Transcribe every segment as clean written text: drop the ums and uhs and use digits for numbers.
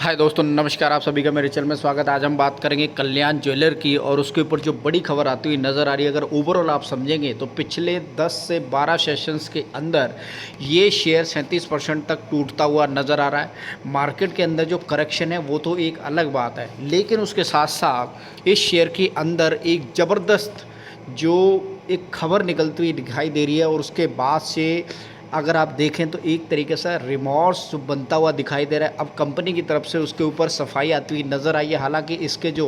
हाय दोस्तों, नमस्कार। आप सभी का मेरे चैनल में स्वागत है। आज हम बात करेंगे कल्याण ज्वेलर की और उसके ऊपर जो बड़ी खबर आती हुई नज़र आ रही है। अगर ओवरऑल आप समझेंगे तो पिछले 10 से 12 सेशंस के अंदर ये शेयर 37% तक टूटता हुआ नज़र आ रहा है। मार्केट के अंदर जो करेक्शन है वो तो एक अलग बात है, लेकिन उसके साथ साथ इस शेयर के अंदर एक ज़बरदस्त जो एक खबर निकलती हुई दिखाई दे रही है और उसके बाद से अगर आप देखें तो एक तरीके से रिमॉर्स जो बनता हुआ दिखाई दे रहा है। अब कंपनी की तरफ से उसके ऊपर सफाई आती हुई नज़र आई है। हालांकि इसके जो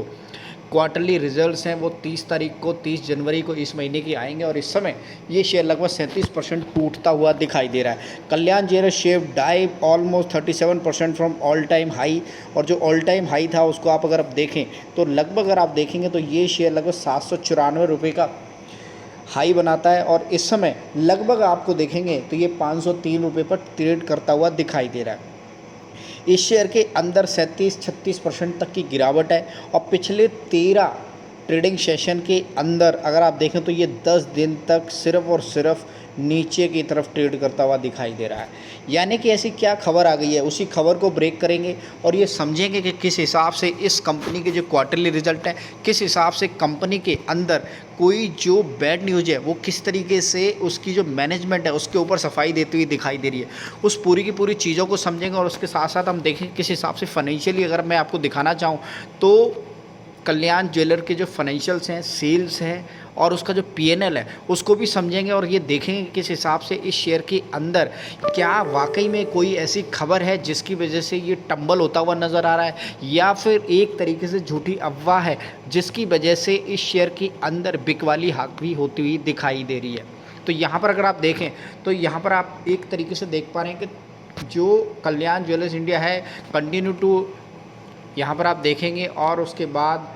क्वार्टरली रिजल्ट्स हैं वो 30 जनवरी को इस महीने की आएंगे और इस समय ये शेयर लगभग 37% टूटता हुआ दिखाई दे रहा है। Kalyan jewellers share dive almost 37% from all time high, और जो ऑल टाइम हाई था उसको आप अगर आप देखें तो लगभग अगर आप देखेंगे तो ये शेयर लगभग 794 रुपये का हाई बनाता है और इस समय लगभग आपको देखेंगे तो ये 503 रुपये पर ट्रेड करता हुआ दिखाई दे रहा है। इस शेयर के अंदर 37-36% तक की गिरावट है और पिछले 13 ट्रेडिंग सेशन के अंदर अगर आप देखें तो ये 10 दिन तक सिर्फ और सिर्फ नीचे की तरफ ट्रेड करता हुआ दिखाई दे रहा है। यानी कि ऐसी क्या खबर आ गई है, उसी खबर को ब्रेक करेंगे और ये समझेंगे कि किस हिसाब से इस कंपनी के जो क्वार्टरली रिजल्ट है, किस हिसाब से कंपनी के अंदर कोई जो बैड न्यूज़ है वो किस तरीके से उसकी जो मैनेजमेंट है उसके ऊपर सफाई देती हुई दिखाई दे रही है। उस पूरी की पूरी चीज़ों को समझेंगे और उसके साथ साथ हम देखेंगे किस हिसाब से फाइनेंशियली अगर मैं आपको दिखाना चाहूँ तो कल्याण ज्वेलर के जो फाइनेंशियल्स हैं, सेल्स हैं और उसका जो पीएनएल है उसको भी समझेंगे और ये देखेंगे किस हिसाब से इस शेयर के अंदर क्या वाकई में कोई ऐसी खबर है जिसकी वजह से ये टंबल होता हुआ नज़र आ रहा है, या फिर एक तरीके से झूठी अफवाह है जिसकी वजह से इस शेयर के अंदर बिकवाली हावी होती हुई दिखाई दे रही है। तो यहाँ पर अगर आप देखें तो यहाँ पर आप एक तरीके से देख पा रहे हैं कि जो कल्याण ज्वेलर्स इंडिया है कंटिन्यू टू, यहाँ पर आप देखेंगे और उसके बाद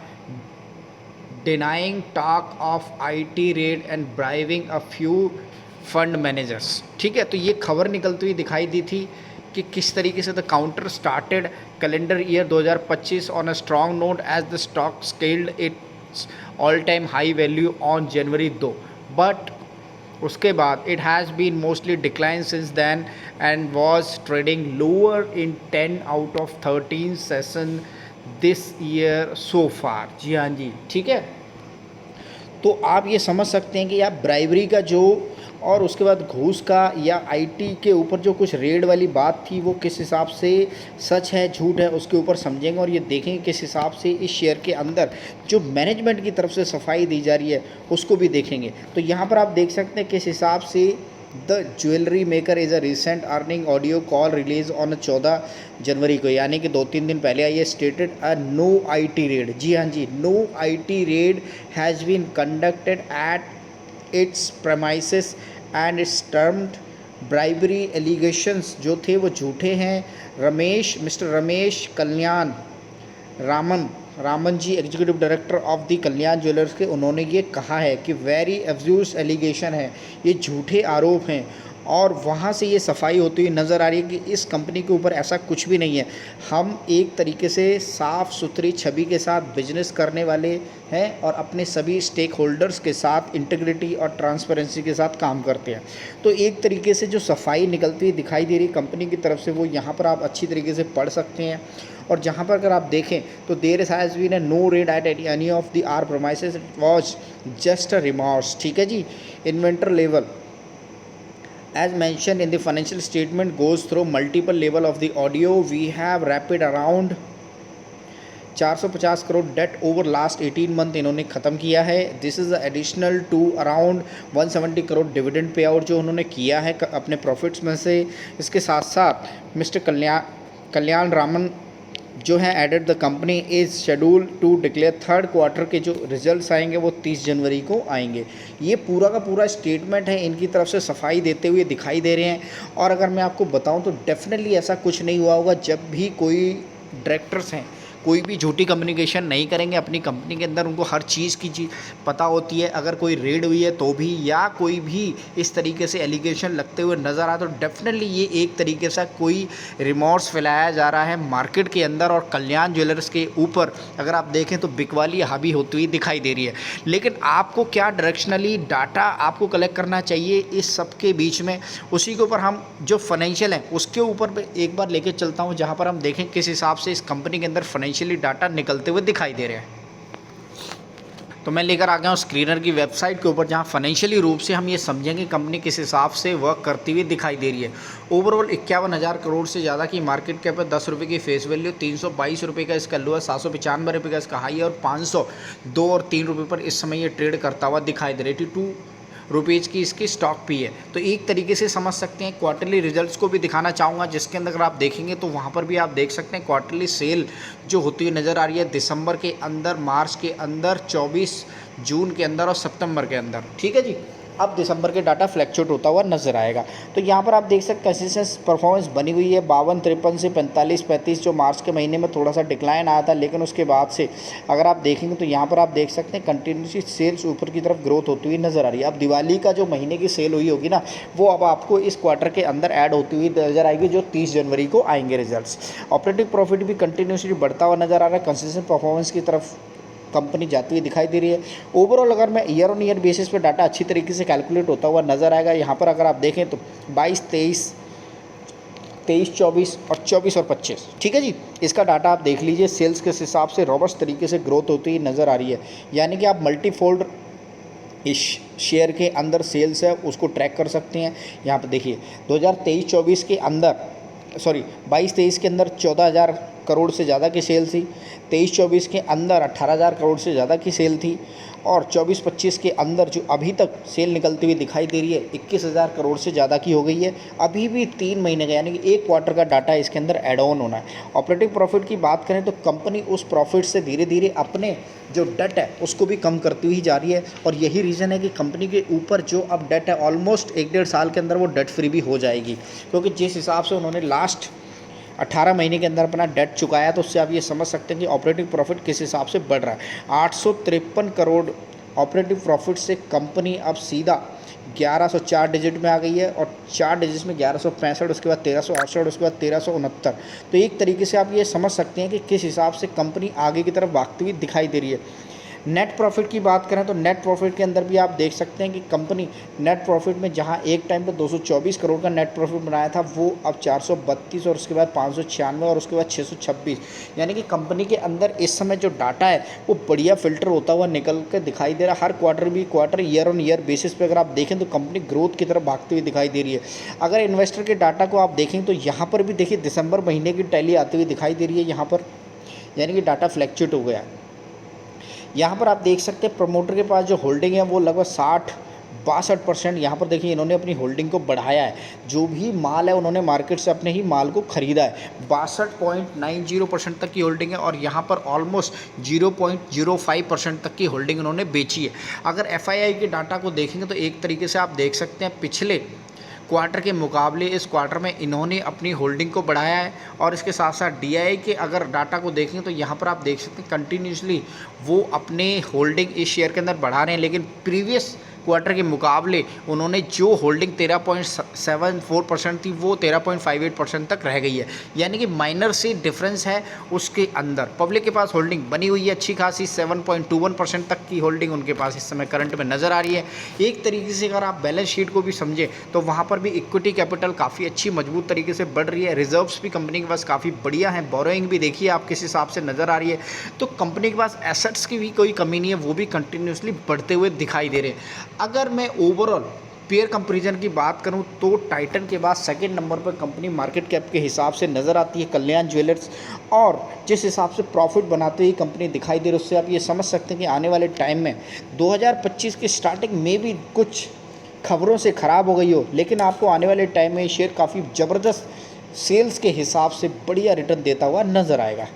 denying talk of IT raid and bribing a few fund managers. ठीक है, तो ये खबर निकलती हुई दिखाई दी थी कि किस तरीके से the counter started calendar year 2025 on a strong note as the stock scaled its all time high value on January 2, but उसके बाद it has been mostly decline since then and was trading lower in 10 out of 13 session this year so far. जी हाँ जी, ठीक है। तो आप ये समझ सकते हैं कि आप ब्राइबरी का जो और उसके बाद घूस का या आईटी के ऊपर जो कुछ रेड वाली बात थी वो किस हिसाब से सच है झूठ है उसके ऊपर समझेंगे और ये देखेंगे किस हिसाब से इस शेयर के अंदर जो मैनेजमेंट की तरफ से सफाई दी जा रही है उसको भी देखेंगे। तो यहाँ पर आप देख सकते हैं किस हिसाब से the jewellery maker is a recent earning audio call release on 14 जनवरी को, यानी कि 2-3 दिन पहले आई है। Stated a no IT raid. जी हाँ जी, no IT raid has been conducted at its premises and its termed bribery allegations जो थे वो झूठे हैं। Mister Ramesh Kalyan Raman ji, executive director of the Kalyan jewellers के, उन्होंने ये कहा है कि वेरी एब्यूज एलिगेशन है, ये झूठे आरोप हैं और वहाँ से ये सफाई होती हुई नज़र आ रही है कि इस कंपनी के ऊपर ऐसा कुछ भी नहीं है। हम एक तरीके से साफ़ सुथरी छवि के साथ बिजनेस करने वाले हैं और अपने सभी स्टेक होल्डर्स के साथ इंटीग्रिटी और ट्रांसपेरेंसी के साथ काम करते हैं। तो एक तरीके से जो सफाई निकलती हुई दिखाई दे रही कंपनी की तरफ से वो यहाँ पर आप अच्छी तरीके से पढ़ सकते हैं। और जहाँ पर अगर आप देखें तो there has been a no raid at any of the our premises, it was just a rumours. ठीक है जी। Inventory level as mentioned in the financial statement goes through multiple level of the audio. We have rapid around 450 crore debt over last 18 month इन्होंने ख़त्म किया है। This is additional to around 170 crore dividend pay out जो उन्होंने किया है अपने profits में से। इसके साथ साथ मिस्टर कल्याण रामन जो है added the company is scheduled to declare third quarter के जो रिजल्ट्स आएंगे वो 30 जनवरी को आएंगे। ये पूरा का पूरा स्टेटमेंट है, इनकी तरफ से सफाई देते हुए दिखाई दे रहे हैं। और अगर मैं आपको बताऊं तो डेफिनेटली ऐसा कुछ नहीं हुआ होगा जब भी कोई डायरेक्टर्स हैं कोई भी झूठी कम्युनिकेशन नहीं करेंगे। अपनी कंपनी के अंदर उनको हर चीज़ की चीज़ पता होती है। अगर कोई रेड हुई है तो भी, या कोई भी इस तरीके से एलिगेशन लगते हुए नज़र आए तो डेफिनेटली ये एक तरीके से कोई रिमोर्स फैलाया जा रहा है मार्केट के अंदर। और कल्याण ज्वेलर्स के ऊपर अगर आप देखें तो बिकवाली हावी होती हुई दिखाई दे रही है। लेकिन आपको क्या डायरेक्शनली डाटा आपको कलेक्ट करना चाहिए इस सब के बीच में, उसी के ऊपर हम जो फाइनेंशियल है उसके ऊपर एक बार लेके चलता हूँ, जहाँ पर हम देखें किस हिसाब से इस कंपनी के अंदर फाइनेंशियली डाटा निकलते हुए दिखाई दे रहे हैं। तो मैं लेकर आ गया हूँ स्क्रीनर की वेबसाइट के ऊपर, जहाँ फाइनेंशियली रूप से हम ये समझेंगे कंपनी किस हिसाब से वर्क करती हुई दिखाई दे रही है। ओवरऑल 51,000 करोड़ से ज़्यादा की मार्केट कैप है, 10 रुपये की फेस वैल्यू, 322 रुपये का इसका लो है, 795 रुपये का इसका हाई है, और 502 और 3 रुपये पर इस समय ये ट्रेड करता हुआ दिखाई दे रही है। 82 रुपीज़ की इसकी स्टॉक भी है। तो एक तरीके से समझ सकते हैं। क्वार्टरली रिजल्ट्स को भी दिखाना चाहूँगा, जिसके अंदर अगर आप देखेंगे तो वहाँ पर भी आप देख सकते हैं क्वार्टरली सेल जो होती हुई नज़र आ रही है दिसंबर के अंदर, मार्च के अंदर, 24 जून के अंदर और सितंबर के अंदर। ठीक है जी। अब दिसंबर के डाटा फ्लैक्चुएट होता हुआ नजर आएगा। तो यहाँ पर आप देख सकते हैं कंसिस्टेंट परफॉर्मेंस बनी हुई है। 52-53 से 45-35 जो मार्च के महीने में थोड़ा सा डिक्लाइन आया था, लेकिन उसके बाद से अगर आप देखेंगे तो यहाँ पर आप देख सकते हैं कंटिन्यूसली सेल्स ऊपर की तरफ ग्रोथ होती हुई नजर आ रही है। अब दिवाली का जो महीने की सेल हुई होगी ना, वो अब आपको इस क्वार्टर के अंदर ऐड होती हुई नजर आएगी, जो 30 जनवरी को आएंगे रिजल्ट्स। ऑपरेटिंग प्रॉफिट भी कंटिन्यूसली बढ़ता हुआ नजर आ रहा है। कंसिस्टेंट परफॉर्मेंस की तरफ कंपनी जाती हुई दिखाई दे रही है। ओवरऑल अगर मैं ईयर ऑन ईयर बेसिस पे डाटा अच्छी तरीके से कैलकुलेट होता हुआ नज़र आएगा। यहाँ पर अगर आप देखें तो 22, 23, 24 और 24 और 25, ठीक है जी, इसका डाटा आप देख लीजिए। सेल्स के हिसाब से रॉबस्ट तरीके से ग्रोथ होती हुई नज़र आ रही है। यानी कि आप मल्टीफोल्ड इस शेयर के अंदर सेल्स है उसको ट्रैक कर सकते हैं। यहाँ पर देखिए 2023-24 के अंदर, सॉरी 22-23 के अंदर 14,000 करोड़ से ज़्यादा की सेल थी। 23-24 के अंदर 18,000 करोड़ से ज़्यादा की सेल थी। और 24-25 के अंदर जो अभी तक सेल निकलती हुई दिखाई दे रही है 21,000 करोड़ से ज़्यादा की हो गई है। अभी भी 3 महीने का यानी कि 1 क्वार्टर का डाटा इसके अंदर एड ऑन होना है। ऑपरेटिंग प्रॉफिट की बात करें तो कंपनी उस प्रॉफिट से धीरे धीरे अपने जो डेट है उसको भी कम करती हुई जा रही है। और यही रीज़न है कि कंपनी के ऊपर जो अब डेट है ऑलमोस्ट 1-1.5 साल के अंदर वो डेट फ्री भी हो जाएगी, क्योंकि जिस हिसाब से उन्होंने लास्ट 18 महीने के अंदर अपना डेट चुकाया, तो उससे आप ये समझ सकते हैं कि ऑपरेटिंग प्रॉफिट किस हिसाब से बढ़ रहा है। 853 करोड़ ऑपरेटिंग प्रॉफिट से कंपनी अब सीधा 1104 डिजिट में आ गई है। और 4 डिजिट में 1165, उसके बाद 1368, उसके बाद 1369। तो एक तरीके से आप ये समझ सकते हैं कि किस हिसाब से कंपनी आगे की तरफ भागती हुई दिखाई दे रही है। नेट प्रॉफिट की बात करें तो नेट प्रॉफिट के अंदर भी आप देख सकते हैं कि कंपनी नेट प्रॉफिट में जहां एक टाइम पे 224 करोड़ का नेट प्रॉफिट बनाया था, वो अब 432 और उसके बाद 596 और उसके बाद 626। यानी कि कंपनी के अंदर इस समय जो डाटा है वो बढ़िया फिल्टर होता हुआ निकल कर दिखाई दे रहा है। हर quarter year on year basis पे अगर आप देखें तो कंपनी ग्रोथ की तरफ भागती हुई दिखाई दे रही है। अगर इन्वेस्टर के डाटा को आप देखें तो यहाँ पर भी देखिए दिसंबर महीने की टैली आती हुई दिखाई दे रही है यहाँ पर, यानी कि डाटा फ्लैक्चुएट हो गया है। यहाँ पर आप देख सकते हैं प्रमोटर के पास जो होल्डिंग है वो लगभग 62% यहाँ पर देखिए इन्होंने अपनी होल्डिंग को बढ़ाया है। जो भी माल है उन्होंने मार्केट से अपने ही माल को ख़रीदा है। 62.90% तक की होल्डिंग है और यहाँ पर ऑलमोस्ट 0.05% तक की होल्डिंग उन्होंने बेची है। अगर FII के डाटा को देखेंगे तो एक तरीके से आप देख सकते हैं पिछले क्वार्टर के मुकाबले इस क्वार्टर में इन्होंने अपनी होल्डिंग को बढ़ाया है। और इसके साथ साथ DII के अगर डाटा को देखें तो यहाँ पर आप देख सकते हैं कंटिन्यूसली वो अपने होल्डिंग इस शेयर के अंदर बढ़ा रहे हैं, लेकिन प्रीवियस क्वार्टर के मुकाबले उन्होंने जो होल्डिंग 13.74% थी वो 13.58% तक रह गई है। यानी कि माइनर से डिफरेंस है उसके अंदर। पब्लिक के पास होल्डिंग बनी हुई है अच्छी खासी, 7.21% तक की होल्डिंग उनके पास इस समय करंट में नज़र आ रही है। एक तरीके से अगर आप बैलेंस शीट को भी समझें तो वहाँ पर भी इक्विटी कैपिटल काफ़ी अच्छी मजबूत तरीके से बढ़ रही है। रिजर्व्स भी कंपनी के पास काफ़ी बढ़िया हैं। बोरोइंग भी देखिए आप किस हिसाब से नज़र आ रही है। तो कंपनी के पास एसेट्स की भी कोई कमी नहीं है, वो भी कंटिन्यूसली बढ़ते हुए दिखाई दे रहे हैं। अगर मैं ओवरऑल पेयर कंपैरिजन की बात करूं तो टाइटन के बाद सेकंड नंबर पर कंपनी मार्केट कैप के हिसाब से नज़र आती है कल्याण ज्वेलर्स। और जिस हिसाब से प्रॉफिट बनाते हुए कंपनी दिखाई दे रही है उससे आप ये समझ सकते हैं कि आने वाले टाइम में 2025 की स्टार्टिंग में भी कुछ खबरों से ख़राब हो गई हो, लेकिन आपको आने वाले टाइम में शेयर काफ़ी ज़बरदस्त सेल्स के हिसाब से बढ़िया रिटर्न देता हुआ नज़र आएगा।